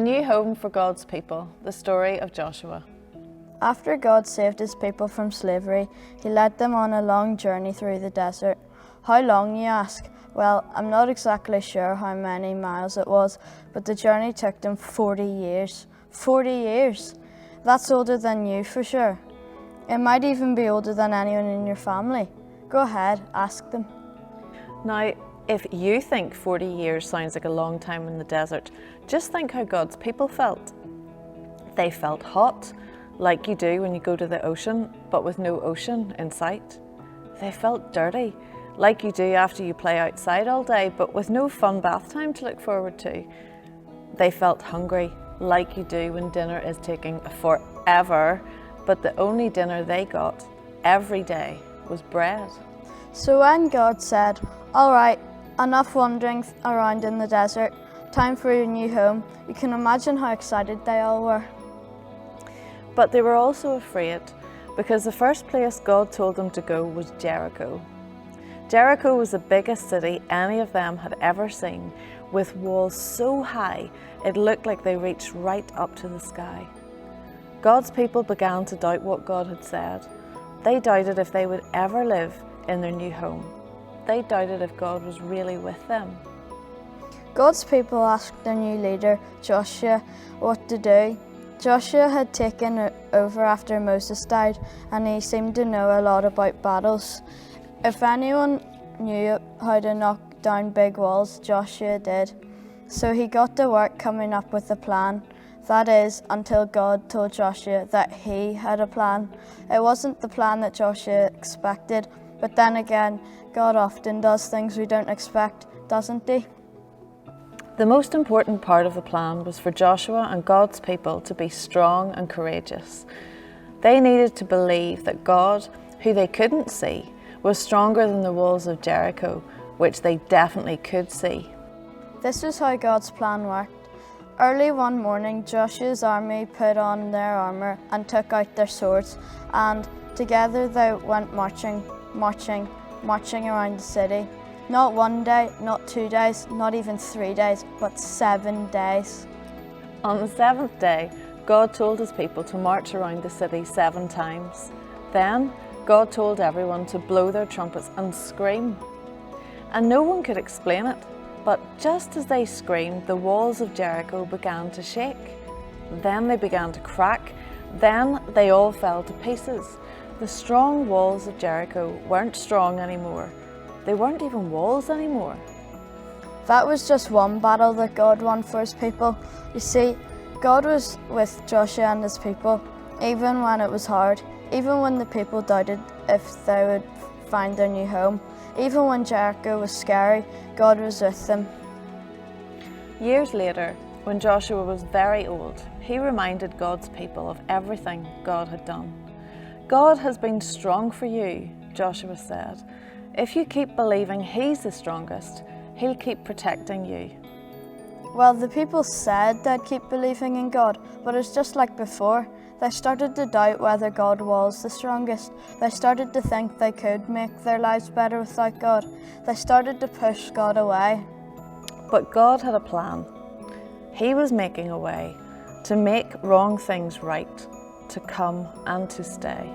new home for God's people, the story of Joshua. After God saved his people from slavery, he led them on a long journey through the desert. How long, you ask? Well, I'm not exactly sure how many miles it was, but the journey took them 40 years. 40 years! That's older than you for sure. It might even be older than anyone in your family. Go ahead, ask them. Now, if you think 40 years sounds like a long time in the desert, just think how God's people felt. They felt hot, like you do when you go to the ocean, but with no ocean in sight. They felt dirty, like you do after you play outside all day, but with no fun bath time to look forward to. They felt hungry, like you do when dinner is taking forever, but the only dinner they got every day was bread. So when God said, "All right, enough wandering around in the desert, time for your new home," you can imagine how excited they all were. But they were also afraid, because the first place God told them to go was Jericho. Jericho was the biggest city any of them had ever seen, with walls so high it looked like they reached right up to the sky. God's people began to doubt what God had said. They doubted if they would ever live in their new home. They doubted if God was really with them. God's people asked their new leader, Joshua, what to do. Joshua had taken over after Moses died, and he seemed to know a lot about battles. If anyone knew how to knock down big walls, Joshua did. So he got to work coming up with a plan. That is, until God told Joshua that he had a plan. It wasn't the plan that Joshua expected, but then again, God often does things we don't expect, doesn't he? The most important part of the plan was for Joshua and God's people to be strong and courageous. They needed to believe that God, who they couldn't see, was stronger than the walls of Jericho, which they definitely could see. This was how God's plan worked. Early one morning, Joshua's army put on their armour and took out their swords, and together they went marching around the city. Not 1 day, not 2 days, not even 3 days, but 7 days. On the seventh day, God told his people to march around the city 7 times. Then, God told everyone to blow their trumpets and scream. And no one could explain it, but just as they screamed, the walls of Jericho began to shake. Then they began to crack. Then they all fell to pieces. The strong walls of Jericho weren't strong anymore. They weren't even walls anymore. That was just one battle that God won for his people. You see, God was with Joshua and his people, even when it was hard, even when the people doubted if they would find their new home, even when Jericho was scary, God was with them. Years later, when Joshua was very old, he reminded God's people of everything God had done. God has been strong for you, Joshua said. If you keep believing he's the strongest, he'll keep protecting you. Well, the people said they'd keep believing in God, but it's just like before. They started to doubt whether God was the strongest. They started to think they could make their lives better without God. They started to push God away. But God had a plan. He was making a way to make wrong things right, to come and to stay.